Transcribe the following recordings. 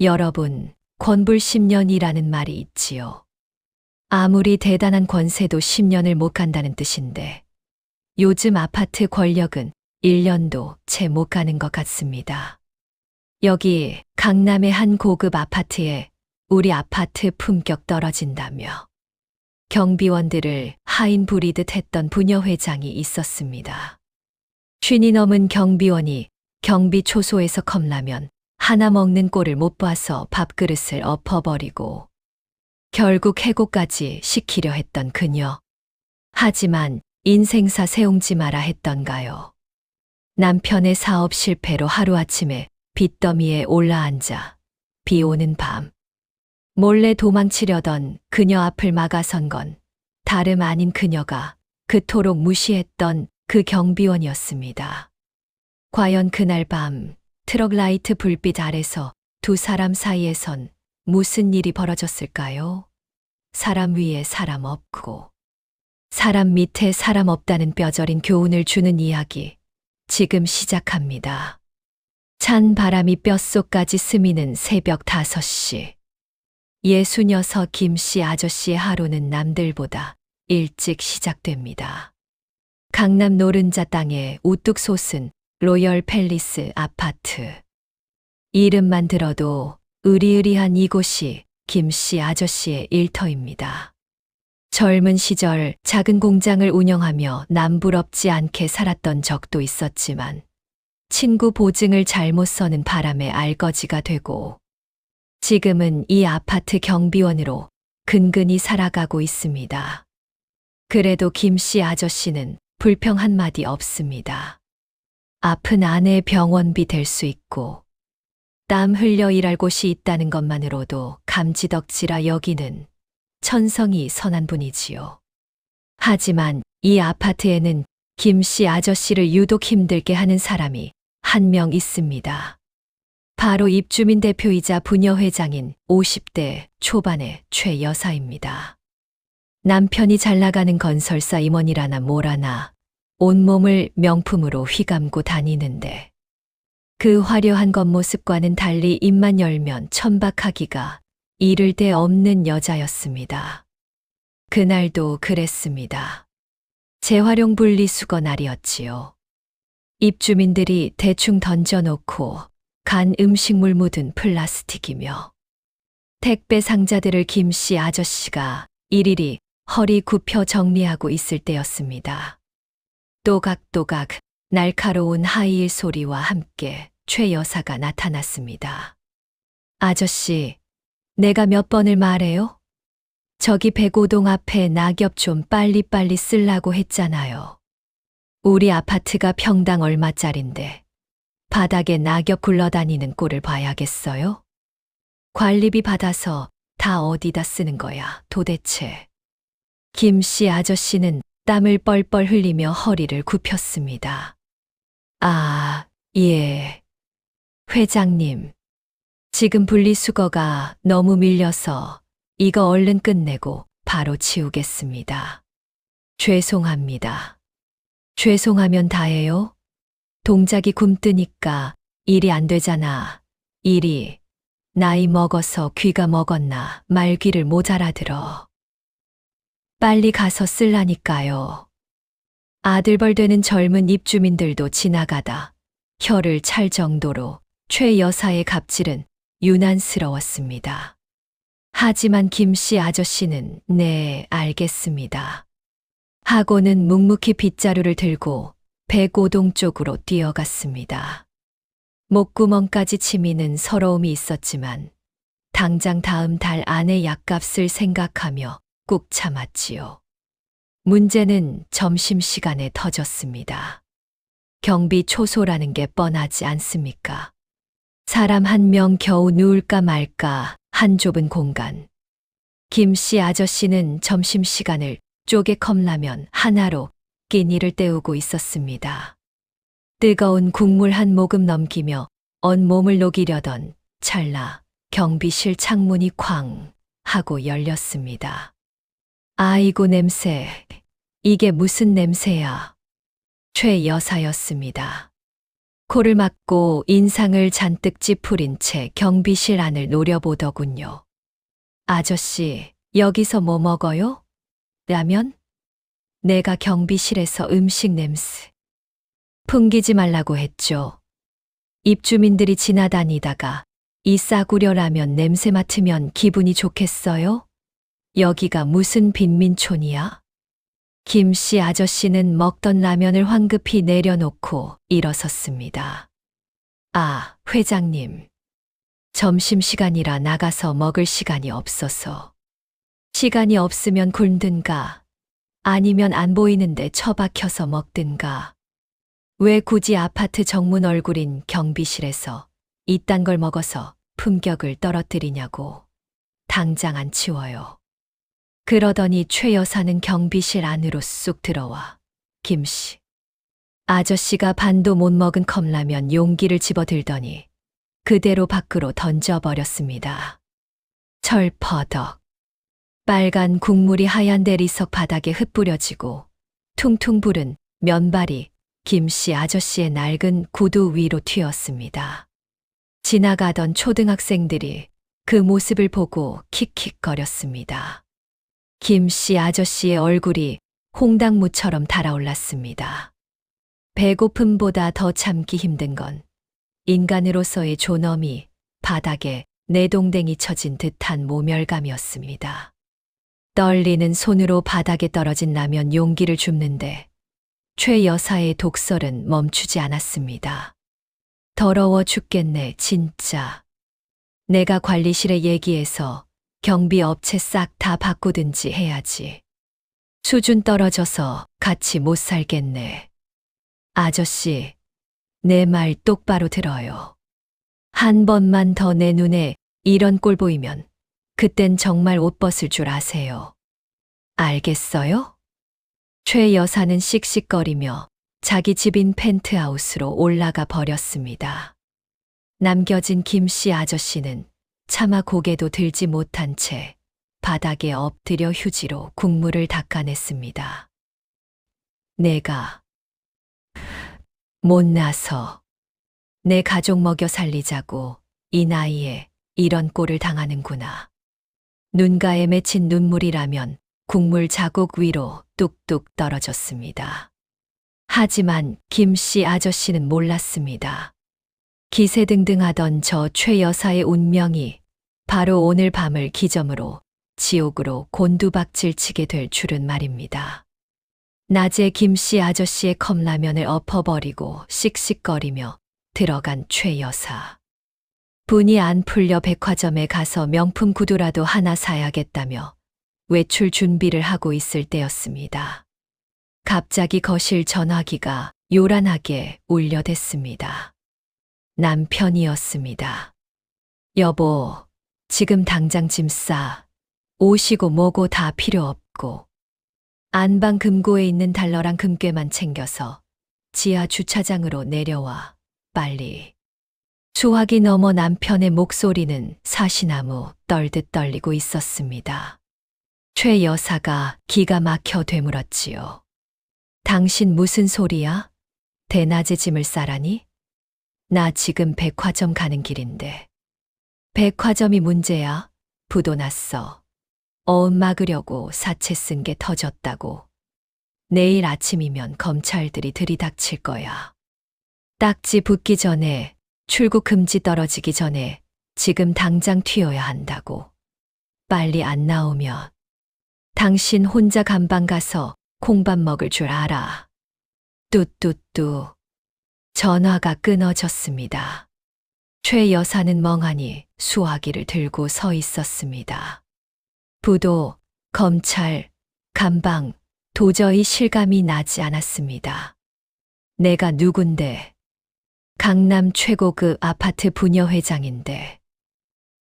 여러분, 권불 10년이라는 말이 있지요. 아무리 대단한 권세도 10년을 못 간다는 뜻인데, 요즘 아파트 권력은 1년도 채 못 가는 것 같습니다. 여기 강남의 한 고급 아파트에 우리 아파트 품격 떨어진다며 경비원들을 하인 부리듯 했던 부녀회장이 있었습니다. 50이 넘은 경비원이 경비 초소에서 컵라면 하나 먹는 꼴을 못 봐서 밥그릇을 엎어버리고 결국 해고까지 시키려 했던 그녀. 하지만 인생사 세웅지 마라 했던가요. 남편의 사업 실패로 하루아침에 빚더미에 올라앉아 비 오는 밤 몰래 도망치려던 그녀 앞을 막아선 건 다름 아닌 그녀가 그토록 무시했던 그 경비원이었습니다. 과연 그날 밤 트럭 라이트 불빛 아래서 두 사람 사이에선 무슨 일이 벌어졌을까요? 사람 위에 사람 없고 사람 밑에 사람 없다는 뼈저린 교훈을 주는 이야기 지금 시작합니다. 찬 바람이 뼛속까지 스미는 새벽 5시. 66 김씨 아저씨의 하루는 남들보다 일찍 시작됩니다. 강남 노른자 땅에 우뚝 솟은 로열 팰리스 아파트. 이름만 들어도 으리으리한 이곳이 김씨 아저씨의 일터입니다. 젊은 시절 작은 공장을 운영하며 남부럽지 않게 살았던 적도 있었지만 친구 보증을 잘못 서는 바람에 알거지가 되고 지금은 이 아파트 경비원으로 근근히 살아가고 있습니다. 그래도 김씨 아저씨는 불평 한마디 없습니다. 아픈 아내의 병원비 될 수 있고 땀 흘려 일할 곳이 있다는 것만으로도 감지덕지라 여기는 천성이 선한 분이지요. 하지만 이 아파트에는 김씨 아저씨를 유독 힘들게 하는 사람이 한 명 있습니다. 바로 입주민 대표이자 부녀회장인 50대 초반의 최 여사입니다. 남편이 잘 나가는 건설사 임원이라나 뭐라나 온몸을 명품으로 휘감고 다니는데 그 화려한 겉모습과는 달리 입만 열면 천박하기가 이를 데 없는 여자였습니다. 그날도 그랬습니다. 재활용 분리수거 날이었지요. 입주민들이 대충 던져놓고 간 음식물 묻은 플라스틱이며 택배 상자들을 김씨 아저씨가 일일이 허리 굽혀 정리하고 있을 때였습니다. 또각또각 날카로운 하이힐 소리와 함께 최 여사가 나타났습니다. 아저씨, 내가 몇 번을 말해요? 저기 105동 앞에 낙엽 좀 빨리빨리 쓰려고 했잖아요. 우리 아파트가 평당 얼마짜린데 바닥에 낙엽 굴러다니는 꼴을 봐야겠어요? 관리비 받아서 다 어디다 쓰는 거야, 도대체. 김씨 아저씨는 땀을 뻘뻘 흘리며 허리를 굽혔습니다. 아, 예. 회장님, 지금 분리수거가 너무 밀려서 이거 얼른 끝내고 바로 치우겠습니다. 죄송합니다. 죄송하면 다예요? 동작이 굼뜨니까 일이 안 되잖아. 일이 나이 먹어서 귀가 먹었나 말 귀를 못 알아들어. 빨리 가서 쓸라니까요. 아들벌 되는 젊은 입주민들도 지나가다 혀를 찰 정도로 최 여사의 갑질은 유난스러웠습니다. 하지만 김씨 아저씨는 네, 알겠습니다. 하고는 묵묵히 빗자루를 들고 105동 쪽으로 뛰어갔습니다. 목구멍까지 치미는 서러움이 있었지만 당장 다음 달 안에 약값을 생각하며 꾹 참았지요. 문제는 점심시간에 터졌습니다. 경비 초소라는 게 뻔하지 않습니까? 사람 한 명 겨우 누울까 말까 한 좁은 공간. 김씨 아저씨는 점심시간을 쪼개 컵라면 하나로 끼니를 때우고 있었습니다. 뜨거운 국물 한 모금 넘기며 온몸을 녹이려던 찰나 경비실 창문이 쾅 하고 열렸습니다. 아이고 냄새, 이게 무슨 냄새야. 최 여사였습니다. 코를 막고 인상을 잔뜩 찌푸린 채 경비실 안을 노려보더군요. 아저씨, 여기서 뭐 먹어요? 라면? 내가 경비실에서 음식 냄새. 풍기지 말라고 했죠. 입주민들이 지나다니다가 이 싸구려 라면 냄새 맡으면 기분이 좋겠어요? 여기가 무슨 빈민촌이야? 김씨 아저씨는 먹던 라면을 황급히 내려놓고 일어섰습니다. 아, 회장님. 점심시간이라 나가서 먹을 시간이 없어서. 시간이 없으면 굶든가, 아니면 안 보이는데 처박혀서 먹든가. 왜 굳이 아파트 정문 얼굴인 경비실에서 이딴 걸 먹어서 품격을 떨어뜨리냐고. 당장 안 치워요. 그러더니 최 여사는 경비실 안으로 쑥 들어와 김씨 아저씨가 반도 못 먹은 컵라면 용기를 집어들더니 그대로 밖으로 던져버렸습니다. 철퍼덕. 빨간 국물이 하얀 대리석 바닥에 흩뿌려지고 퉁퉁 부른 면발이 김씨 아저씨의 낡은 구두 위로 튀었습니다. 지나가던 초등학생들이 그 모습을 보고 킥킥거렸습니다. 김씨 아저씨의 얼굴이 홍당무처럼 달아올랐습니다. 배고픔보다 더 참기 힘든 건 인간으로서의 존엄이 바닥에 내동댕이 쳐진 듯한 모멸감이었습니다. 떨리는 손으로 바닥에 떨어진 라면 용기를 줍는데 최 여사의 독설은 멈추지 않았습니다. 더러워 죽겠네, 진짜. 내가 관리실에 얘기해서 경비 업체 싹 다 바꾸든지 해야지. 수준 떨어져서 같이 못 살겠네. 아저씨, 내 말 똑바로 들어요. 한 번만 더 내 눈에 이런 꼴 보이면 그땐 정말 옷 벗을 줄 아세요. 알겠어요? 최 여사는 씩씩거리며 자기 집인 펜트하우스로 올라가 버렸습니다. 남겨진 김씨 아저씨는 차마 고개도 들지 못한 채 바닥에 엎드려 휴지로 국물을 닦아냈습니다. 내가 못나서 내 가족 먹여 살리자고 이 나이에 이런 꼴을 당하는구나. 눈가에 맺힌 눈물이라면 국물 자국 위로 뚝뚝 떨어졌습니다. 하지만 김씨 아저씨는 몰랐습니다. 기세등등하던 저 최 여사의 운명이 바로 오늘 밤을 기점으로 지옥으로 곤두박질 치게 될 줄은 말입니다. 낮에 김씨 아저씨의 컵라면을 엎어버리고 씩씩거리며 들어간 최 여사. 분이 안 풀려 백화점에 가서 명품 구두라도 하나 사야겠다며 외출 준비를 하고 있을 때였습니다. 갑자기 거실 전화기가 요란하게 울려댔습니다. 남편이었습니다. 여보, 지금 당장 짐 싸. 옷이고 뭐고 다 필요 없고. 안방 금고에 있는 달러랑 금괴만 챙겨서 지하 주차장으로 내려와. 빨리. 수화기 넘어 남편의 목소리는 사시나무 떨듯 떨리고 있었습니다. 최 여사가 기가 막혀 되물었지요. 당신 무슨 소리야? 대낮에 짐을 싸라니? 나 지금 백화점 가는 길인데. 백화점이 문제야? 부도 났어. 어음 막으려고 사채 쓴 게 터졌다고. 내일 아침이면 검찰들이 들이닥칠 거야. 딱지 붙기 전에, 출국 금지 떨어지기 전에 지금 당장 튀어야 한다고. 빨리 안 나오면 당신 혼자 감방 가서 콩밥 먹을 줄 알아. 뚜뚜뚜. 전화가 끊어졌습니다. 최 여사는 멍하니 수화기를 들고 서 있었습니다. 부도, 검찰, 감방, 도저히 실감이 나지 않았습니다. 내가 누군데? 강남 최고급 아파트 부녀회장인데.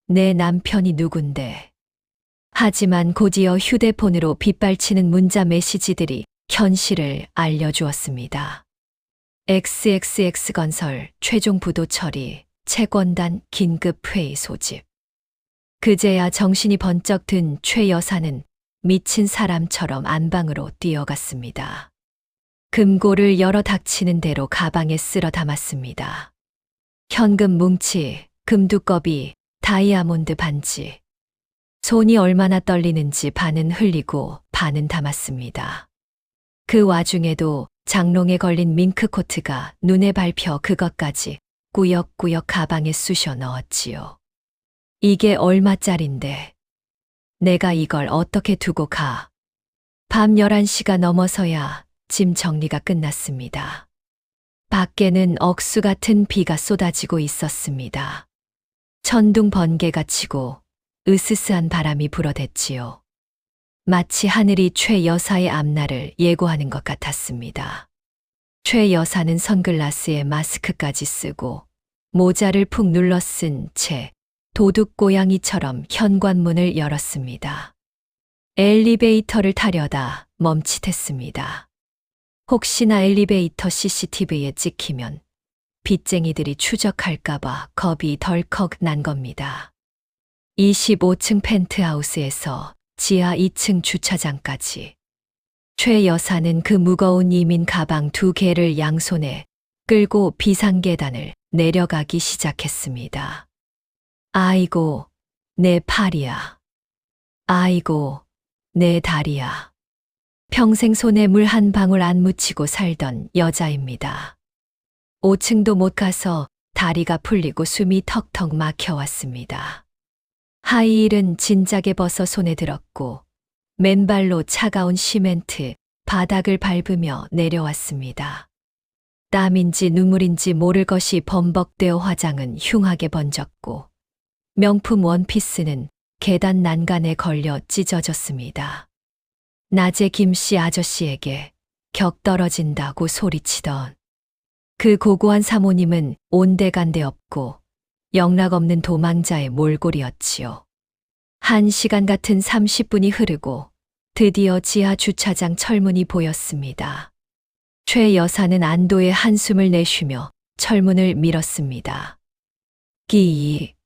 내 남편이 누군데? 하지만 곧이어 휴대폰으로 빗발치는 문자 메시지들이 현실을 알려주었습니다. XXX건설 최종 부도 처리, 채권단 긴급회의 소집. 그제야 정신이 번쩍 든 최 여사는 미친 사람처럼 안방으로 뛰어갔습니다. 금고를 열어 닥치는 대로 가방에 쓸어 담았습니다. 현금 뭉치, 금두꺼비, 다이아몬드 반지. 손이 얼마나 떨리는지 반은 흘리고 반은 담았습니다. 그 와중에도 장롱에 걸린 밍크코트가 눈에 밟혀 그것까지 꾸역꾸역 가방에 쑤셔 넣었지요. 이게 얼마짜린데 내가 이걸 어떻게 두고 가. 밤 11시가 넘어서야 짐 정리가 끝났습니다. 밖에는 억수 같은 비가 쏟아지고 있었습니다. 천둥 번개가 치고 으스스한 바람이 불어댔지요. 마치 하늘이 최 여사의 앞날을 예고하는 것 같았습니다. 최 여사는 선글라스에 마스크까지 쓰고 모자를 푹 눌러 쓴 채 도둑 고양이처럼 현관문을 열었습니다. 엘리베이터를 타려다 멈칫했습니다. 혹시나 엘리베이터 CCTV에 찍히면 빚쟁이들이 추적할까봐 겁이 덜컥 난 겁니다. 25층 펜트하우스에서 지하 2층 주차장까지. 최 여사는 그 무거운 이민 가방 2개를 양손에 끌고 비상계단을 내려가기 시작했습니다. 아이고, 내 팔이야. 아이고, 내 다리야. 평생 손에 물 한 방울 안 묻히고 살던 여자입니다. 5층도 못 가서 다리가 풀리고 숨이 턱턱 막혀왔습니다. 하이힐은 진작에 벗어 손에 들었고 맨발로 차가운 시멘트 바닥을 밟으며 내려왔습니다. 땀인지 눈물인지 모를 것이 범벅되어 화장은 흉하게 번졌고 명품 원피스는 계단 난간에 걸려 찢어졌습니다. 낮에 김씨 아저씨에게 격 떨어진다고 소리치던 그 고고한 사모님은 온데간데 없고 영락없는 도망자의 몰골이었지요. 1시간 같은 30분이 흐르고 드디어 지하 주차장 철문이 보였습니다. 최 여사는 안도의 한숨을 내쉬며 철문을 밀었습니다. 끼익.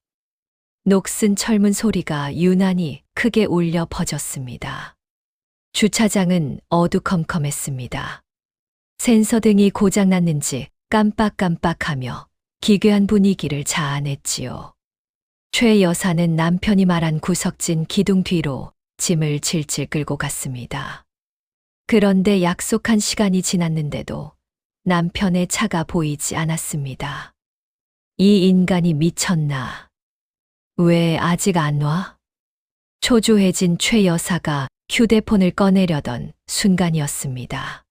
녹슨 철문 소리가 유난히 크게 울려 퍼졌습니다. 주차장은 어두컴컴했습니다. 센서등이 고장났는지 깜빡깜빡하며 기괴한 분위기를 자아냈지요. 최 여사는 남편이 말한 구석진 기둥 뒤로 짐을 질질 끌고 갔습니다. 그런데 약속한 시간이 지났는데도 남편의 차가 보이지 않았습니다. 이 인간이 미쳤나? 왜 아직 안 와? 초조해진 최 여사가 휴대폰을 꺼내려던 순간이었습니다.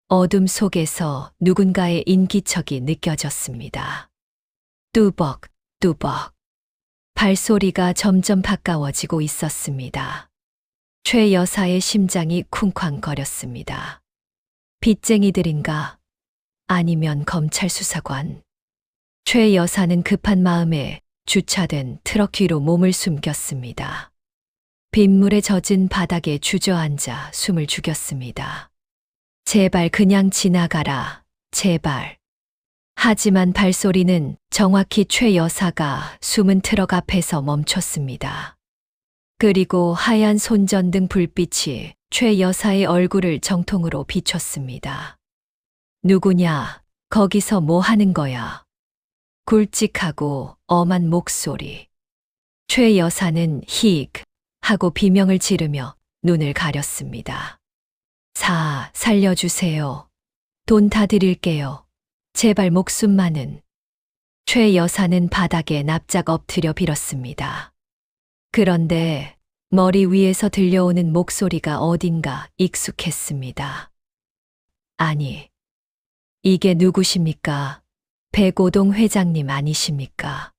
어둠 속에서 누군가의 인기척이 느껴졌습니다. 뚜벅, 뚜벅. 발소리가 점점 가까워지고 있었습니다. 최 여사의 심장이 쿵쾅거렸습니다. 빚쟁이들인가? 아니면 검찰 수사관? 최 여사는 급한 마음에 주차된 트럭 뒤로 몸을 숨겼습니다. 빗물에 젖은 바닥에 주저앉아 숨을 죽였습니다. 제발 그냥 지나가라, 제발. 하지만 발소리는 정확히 최 여사가 숨은 트럭 앞에서 멈췄습니다. 그리고 하얀 손전등 불빛이 최 여사의 얼굴을 정통으로 비췄습니다. 누구냐, 거기서 뭐 하는 거야? 굵직하고 엄한 목소리. 최 여사는 힉 하고 비명을 지르며 눈을 가렸습니다. 살려주세요. 돈 다 드릴게요. 제발 목숨만은. 최 여사는 바닥에 납작 엎드려 빌었습니다. 그런데 머리 위에서 들려오는 목소리가 어딘가 익숙했습니다. 아니, 이게 누구십니까? 백오동 회장님 아니십니까?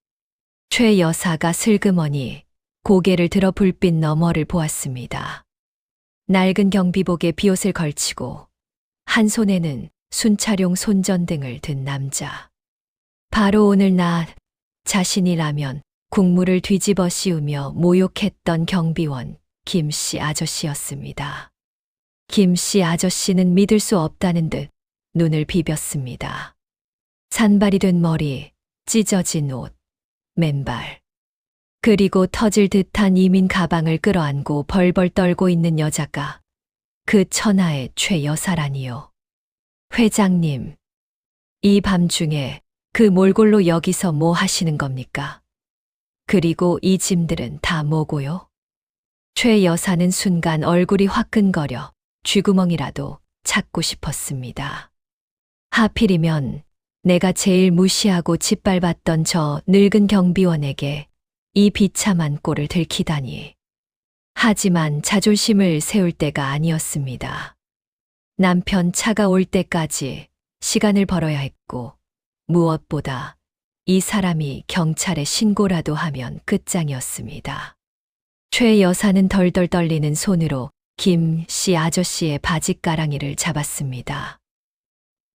최 여사가 슬그머니 고개를 들어 불빛 너머를 보았습니다. 낡은 경비복에 비옷을 걸치고 한 손에는 순찰용 손전등을 든 남자. 바로 오늘 낮 자신이라면 국물을 뒤집어 씌우며 모욕했던 경비원 김씨 아저씨였습니다. 김씨 아저씨는 믿을 수 없다는 듯 눈을 비볐습니다. 산발이 된 머리, 찢어진 옷, 맨발. 그리고 터질 듯한 이민 가방을 끌어안고 벌벌 떨고 있는 여자가 그 천하의 최 여사라니요. 회장님, 이 밤중에 그 몰골로 여기서 뭐 하시는 겁니까? 그리고 이 짐들은 다 뭐고요? 최 여사는 순간 얼굴이 화끈거려 쥐구멍이라도 찾고 싶었습니다. 하필이면 내가 제일 무시하고 짓밟았던 저 늙은 경비원에게 이 비참한 꼴을 들키다니. 하지만 자존심을 세울 때가 아니었습니다. 남편 차가 올 때까지 시간을 벌어야 했고, 무엇보다 이 사람이 경찰에 신고라도 하면 끝장이었습니다. 최 여사는 덜덜 떨리는 손으로 김 씨 아저씨의 바지가랑이를 잡았습니다.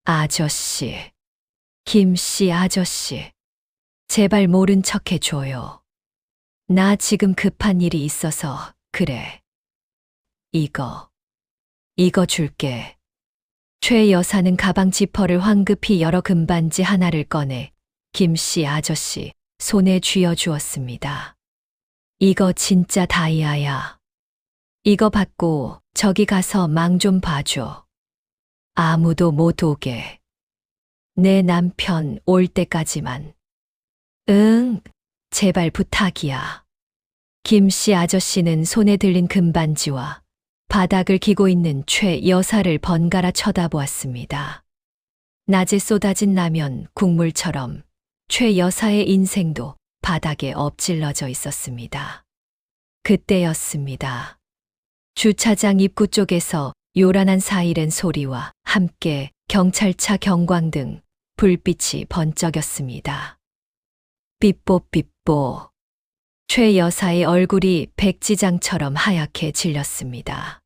아저씨, 김 씨 아저씨, 제발 모른 척 해줘요. 나 지금 급한 일이 있어서 그래. 이거 줄게. 최 여사는 가방 지퍼를 황급히 열어 금반지 하나를 꺼내 김 씨 아저씨 손에 쥐어 주었습니다. 이거 진짜 다이아야. 이거 받고 저기 가서 망 좀 봐줘. 아무도 못 오게. 내 남편 올 때까지만. 응, 제발 부탁이야. 김 씨 아저씨는 손에 들린 금반지와 바닥을 기고 있는 최 여사를 번갈아 쳐다보았습니다. 낮에 쏟아진 라면 국물처럼 최 여사의 인생도 바닥에 엎질러져 있었습니다. 그때였습니다. 주차장 입구 쪽에서 요란한 사이렌 소리와 함께 경찰차 경광등, 불빛이 번쩍였습니다. 삐뽀삐뽀. 최 여사의 얼굴이 백지장처럼 하얗게 질렸습니다.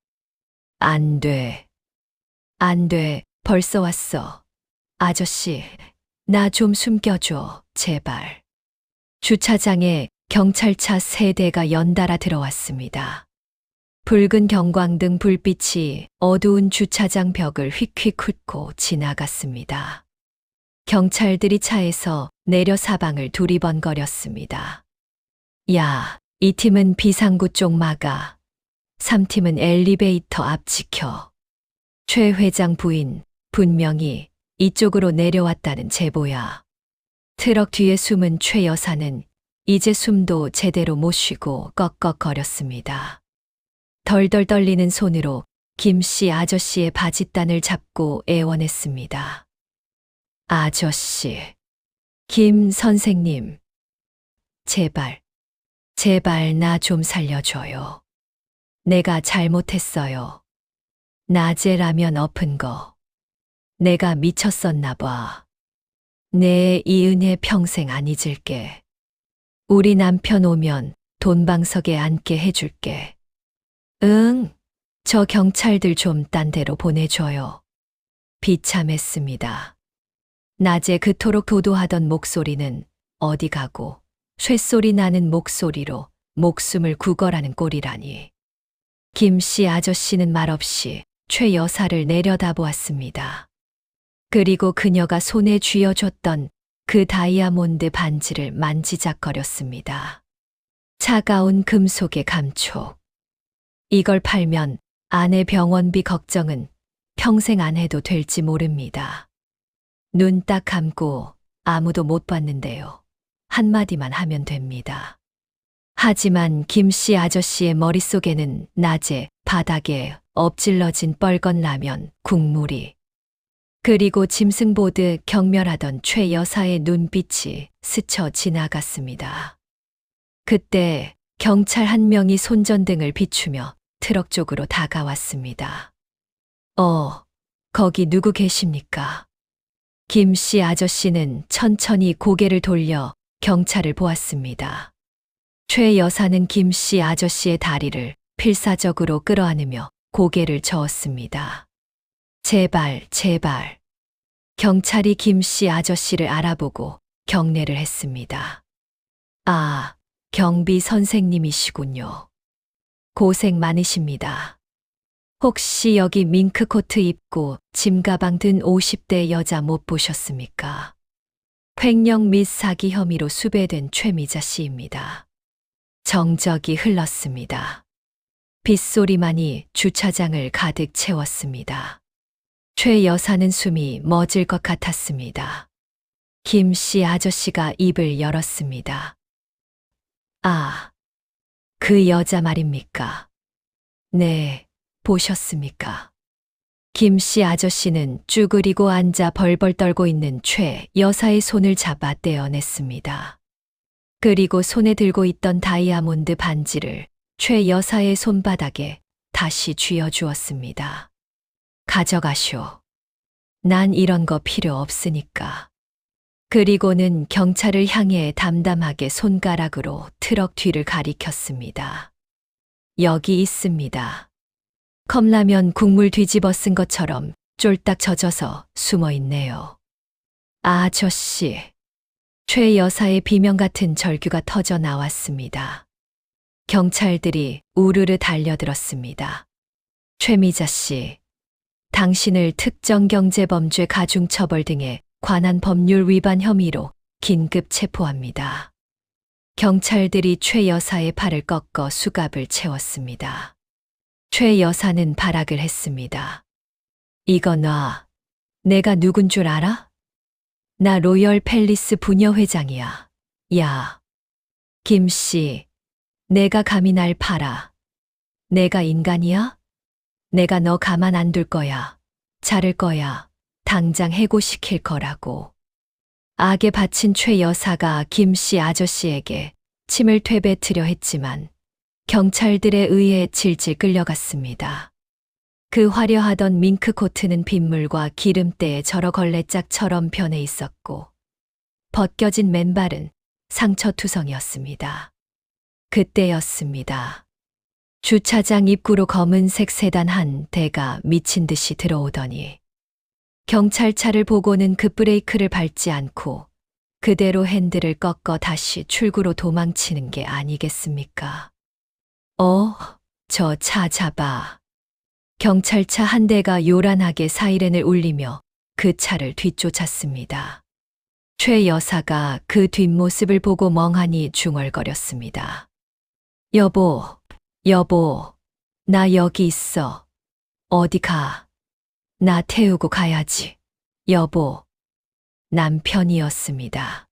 안 돼. 안 돼. 벌써 왔어. 아저씨, 나 좀 숨겨줘, 제발. 주차장에 경찰차 3대가 연달아 들어왔습니다. 붉은 경광등 불빛이 어두운 주차장 벽을 휙휙 훑고 지나갔습니다. 경찰들이 차에서 내려 사방을 두리번거렸습니다. 야, 이 팀은 비상구 쪽 막아. 3팀은 엘리베이터 앞 지켜. 최 회장 부인, 분명히 이쪽으로 내려왔다는 제보야. 트럭 뒤에 숨은 최 여사는 이제 숨도 제대로 못 쉬고 꺽꺽거렸습니다. 덜덜 떨리는 손으로 김 씨 아저씨의 바짓단을 잡고 애원했습니다. 아저씨, 김 선생님, 제발 나 좀 살려줘요. 내가 잘못했어요. 낮에 라면 엎은 거. 내가 미쳤었나 봐. 내 이 은혜 평생 안 잊을게. 우리 남편 오면 돈방석에 앉게 해줄게. 응, 저 경찰들 좀 딴 데로 보내줘요. 비참했습니다. 낮에 그토록 도도하던 목소리는 어디 가고 쇳소리 나는 목소리로 목숨을 구걸하는 꼴이라니. 김 씨 아저씨는 말없이 최 여사를 내려다보았습니다. 그리고 그녀가 손에 쥐어줬던 그 다이아몬드 반지를 만지작거렸습니다. 차가운 금속의 감촉. 이걸 팔면 아내 병원비 걱정은 평생 안 해도 될지 모릅니다. 눈 딱 감고 아무도 못 봤는데요. 한마디만 하면 됩니다. 하지만 김 씨 아저씨의 머릿속에는 낮에 바닥에 엎질러진 뻘건 라면, 국물이, 그리고 짐승 보듯 경멸하던 최 여사의 눈빛이 스쳐 지나갔습니다. 그때 경찰 한 명이 손전등을 비추며 트럭 쪽으로 다가왔습니다. 거기 누구 계십니까? 김 씨 아저씨는 천천히 고개를 돌려 경찰을 보았습니다. 최 여사는 김 씨 아저씨의 다리를 필사적으로 끌어안으며 고개를 저었습니다. 제발. 경찰이 김 씨 아저씨를 알아보고 경례를 했습니다. 아, 경비 선생님이시군요. 고생 많으십니다. 혹시 여기 밍크코트 입고 짐가방 든 50대 여자 못 보셨습니까? 횡령 및 사기 혐의로 수배된 최미자 씨입니다. 정적이 흘렀습니다. 빗소리만이 주차장을 가득 채웠습니다. 최 여사는 숨이 멎을 것 같았습니다. 김 씨 아저씨가 입을 열었습니다. 아, 그 여자 말입니까? 네, 보셨습니까? 김 씨 아저씨는 쭈그리고 앉아 벌벌 떨고 있는 최 여사의 손을 잡아 떼어냈습니다. 그리고 손에 들고 있던 다이아몬드 반지를 최 여사의 손바닥에 다시 쥐어주었습니다. 가져가쇼. 난 이런 거 필요 없으니까. 그리고는 경찰을 향해 담담하게 손가락으로 트럭 뒤를 가리켰습니다. 여기 있습니다. 컵라면 국물 뒤집어 쓴 것처럼 쫄딱 젖어서 숨어 있네요. 아저씨. 최 여사의 비명 같은 절규가 터져 나왔습니다. 경찰들이 우르르 달려들었습니다. 최미자 씨, 당신을 특정경제범죄 가중처벌 등에 관한 법률 위반 혐의로 긴급 체포합니다. 경찰들이 최 여사의 팔을 꺾어 수갑을 채웠습니다. 최 여사는 발악을 했습니다. 이거 놔. 내가 누군 줄 알아? 나 로열 팰리스 부녀회장이야. 야. 김 씨, 내가 감히 날 팔아. 내가 인간이야? 내가 너 가만 안 둘 거야. 자를 거야. 당장 해고시킬 거라고. 악에 바친 최 여사가 김 씨 아저씨에게 침을 되뱉으려 했지만 경찰들에 의해 질질 끌려갔습니다. 그 화려하던 밍크 코트는 빗물과 기름때에 저러 걸레짝처럼 변해 있었고 벗겨진 맨발은 상처투성이었습니다. 그때였습니다. 주차장 입구로 검은색 세단 한 대가 미친 듯이 들어오더니 경찰차를 보고는 급브레이크를 밟지 않고 그대로 핸들을 꺾어 다시 출구로 도망치는 게 아니겠습니까? 저 차 잡아. 경찰차 한 대가 요란하게 사이렌을 울리며 그 차를 뒤쫓았습니다. 최 여사가 그 뒷모습을 보고 멍하니 중얼거렸습니다. 여보, 나 여기 있어. 어디 가? 나 태우고 가야지. 여보. 남편이었습니다.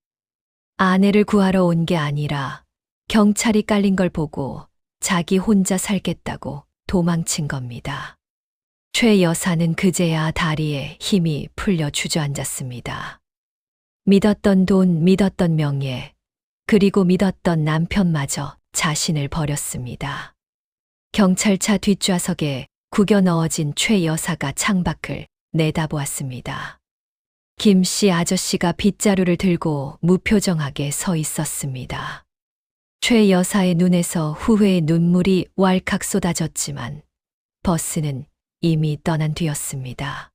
아내를 구하러 온 게 아니라 경찰이 깔린 걸 보고 자기 혼자 살겠다고 도망친 겁니다. 최 여사는 그제야 다리에 힘이 풀려 주저앉았습니다. 믿었던 돈, 믿었던 명예, 그리고 믿었던 남편마저 자신을 버렸습니다. 경찰차 뒷좌석에 구겨 넣어진 최 여사가 창밖을 내다보았습니다. 김 씨 아저씨가 빗자루를 들고 무표정하게 서 있었습니다. 최 여사의 눈에서 후회의 눈물이 왈칵 쏟아졌지만 버스는 이미 떠난 뒤였습니다.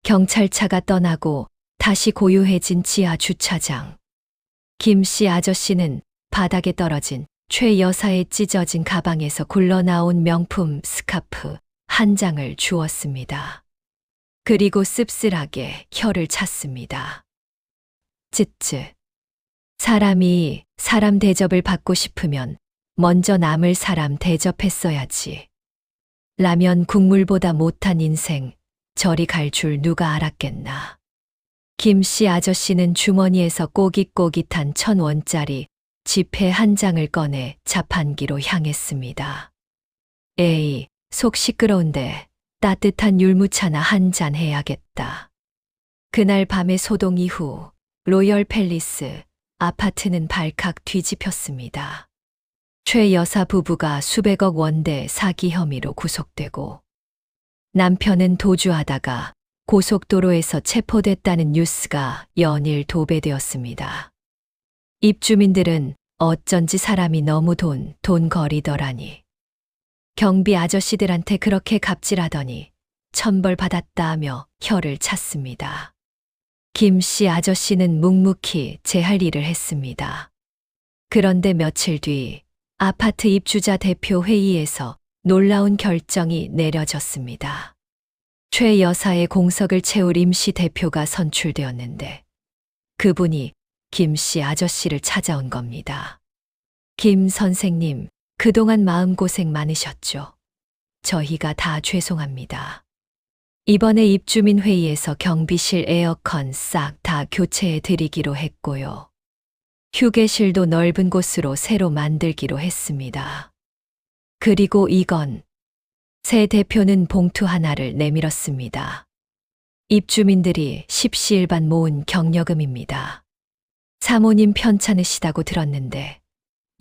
경찰차가 떠나고 다시 고요해진 지하 주차장. 김 씨 아저씨는 바닥에 떨어진 최 여사의 찢어진 가방에서 굴러나온 명품 스카프 한 장을 주었습니다. 그리고 씁쓸하게 혀를 찼습니다. 쯧쯧. 사람이 사람 대접을 받고 싶으면 먼저 남을 사람 대접했어야지. 라면 국물보다 못한 인생, 저리 갈 줄 누가 알았겠나. 김 씨 아저씨는 주머니에서 꼬깃꼬깃한 1,000원짜리 지폐 한 장을 꺼내 자판기로 향했습니다. 에이, 속 시끄러운데 따뜻한 율무차나 한 잔 해야겠다. 그날 밤의 소동 이후 로열 팰리스 아파트는 발칵 뒤집혔습니다. 최 여사 부부가 수백억 원대 사기 혐의로 구속되고 남편은 도주하다가 고속도로에서 체포됐다는 뉴스가 연일 도배되었습니다. 입주민들은 어쩐지 사람이 너무 돈 거리더라니. 경비 아저씨들한테 그렇게 갑질하더니 천벌 받았다 하며 혀를 찼습니다. 김 씨 아저씨는 묵묵히 제 할 일을 했습니다. 그런데 며칠 뒤 아파트 입주자 대표 회의에서 놀라운 결정이 내려졌습니다. 최 여사의 공석을 채울 임시 대표가 선출되었는데 그분이 김 씨 아저씨를 찾아온 겁니다. 김 선생님, 그동안 마음고생 많으셨죠? 저희가 다 죄송합니다. 이번에 입주민 회의에서 경비실 에어컨 싹 다 교체해 드리기로 했고요. 휴게실도 넓은 곳으로 새로 만들기로 했습니다. 그리고 이건 새 대표는 봉투 하나를 내밀었습니다. 입주민들이 십시일반 모은 경력금입니다. 사모님 편찮으시다고 들었는데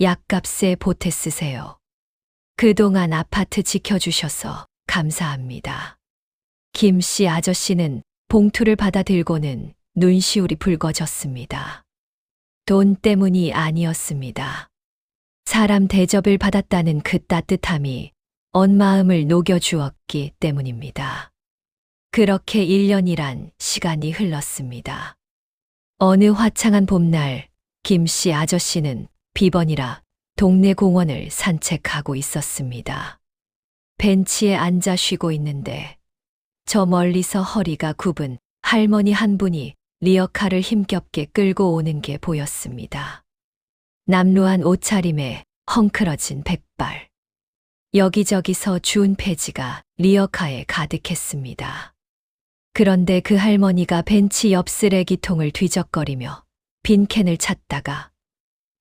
약값에 보태 쓰세요. 그동안 아파트 지켜주셔서 감사합니다. 김 씨 아저씨는 봉투를 받아 들고는 눈시울이 붉어졌습니다. 돈 때문이 아니었습니다. 사람 대접을 받았다는 그 따뜻함이 언 마음을 녹여주었기 때문입니다. 그렇게 1년이란 시간이 흘렀습니다. 어느 화창한 봄날 김 씨 아저씨는 비번이라 동네 공원을 산책하고 있었습니다. 벤치에 앉아 쉬고 있는데 저 멀리서 허리가 굽은 할머니 한 분이 리어카를 힘겹게 끌고 오는 게 보였습니다. 남루한 옷차림에 헝클어진 백발. 여기저기서 주운 폐지가 리어카에 가득했습니다. 그런데 그 할머니가 벤치 옆 쓰레기통을 뒤적거리며 빈 캔을 찾다가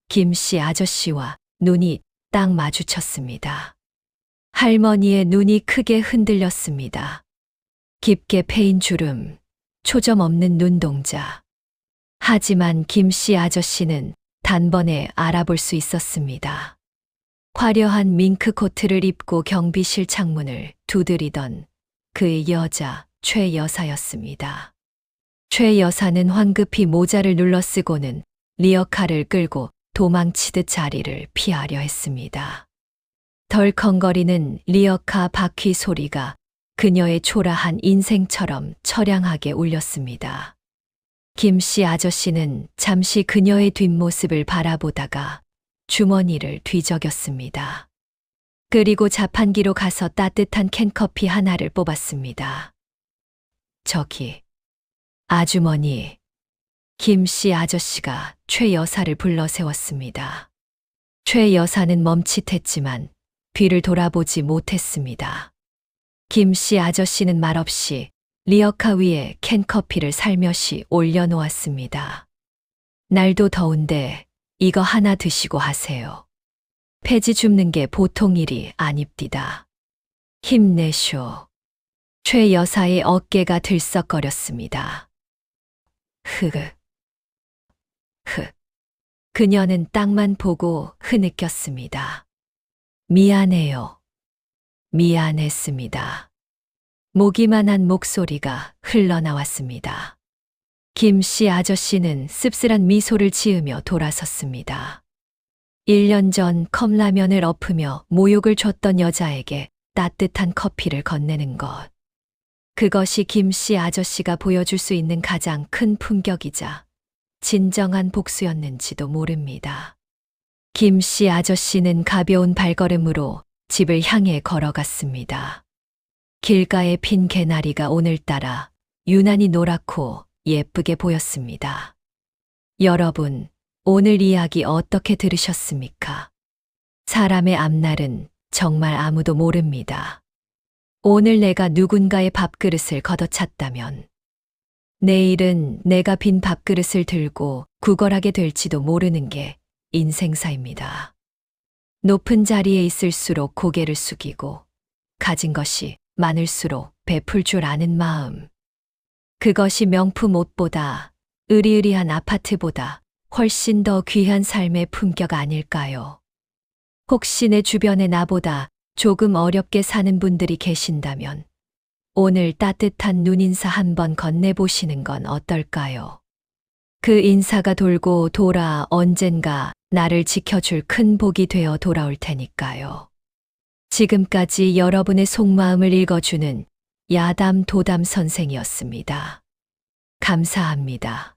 김 씨 아저씨와 눈이 딱 마주쳤습니다. 할머니의 눈이 크게 흔들렸습니다. 깊게 패인 주름, 초점 없는 눈동자. 하지만 김 씨 아저씨는 단번에 알아볼 수 있었습니다. 화려한 밍크 코트를 입고 경비실 창문을 두드리던 그 여자 최 여사였습니다. 최 여사는 황급히 모자를 눌러쓰고는 리어카를 끌고 도망치듯 자리를 피하려 했습니다. 덜컹거리는 리어카 바퀴 소리가 그녀의 초라한 인생처럼 처량하게 울렸습니다. 김 씨 아저씨는 잠시 그녀의 뒷모습을 바라보다가 주머니를 뒤적였습니다. 그리고 자판기로 가서 따뜻한 캔커피 하나를 뽑았습니다. 저기, 아주머니. 김 씨 아저씨가 최 여사를 불러 세웠습니다. 최 여사는 멈칫했지만 뒤를 돌아보지 못했습니다. 김 씨 아저씨는 말없이 리어카 위에 캔커피를 살며시 올려놓았습니다. 날도 더운데 이거 하나 드시고 하세요. 폐지 줍는 게 보통 일이 아닙디다. 힘내쇼. 최 여사의 어깨가 들썩거렸습니다. 그녀는 땅만 보고 흐느꼈습니다. 미안해요. 미안했습니다. 모기만한 목소리가 흘러나왔습니다. 김 씨 아저씨는 씁쓸한 미소를 지으며 돌아섰습니다. 1년 전 컵라면을 엎으며 모욕을 줬던 여자에게 따뜻한 커피를 건네는 것. 그것이 김 씨 아저씨가 보여줄 수 있는 가장 큰 품격이자 진정한 복수였는지도 모릅니다. 김 씨 아저씨는 가벼운 발걸음으로 집을 향해 걸어갔습니다. 길가에 핀 개나리가 오늘따라 유난히 노랗고 예쁘게 보였습니다. 여러분, 오늘 이야기 어떻게 들으셨습니까? 사람의 앞날은 정말 아무도 모릅니다. 오늘 내가 누군가의 밥그릇을 걷어찼다면 내일은 내가 빈 밥그릇을 들고 구걸하게 될지도 모르는 게 인생사입니다. 높은 자리에 있을수록 고개를 숙이고 가진 것이 많을수록 베풀 줄 아는 마음. 그것이 명품 옷보다 으리으리한 아파트보다 훨씬 더 귀한 삶의 품격 아닐까요? 혹시 내 주변에 나보다 조금 어렵게 사는 분들이 계신다면 오늘 따뜻한 눈인사 한번 건네보시는 건 어떨까요? 그 인사가 돌고 돌아 언젠가 나를 지켜줄 큰 복이 되어 돌아올 테니까요. 지금까지 여러분의 속마음을 읽어주는 야담 도담 선생이었습니다. 감사합니다.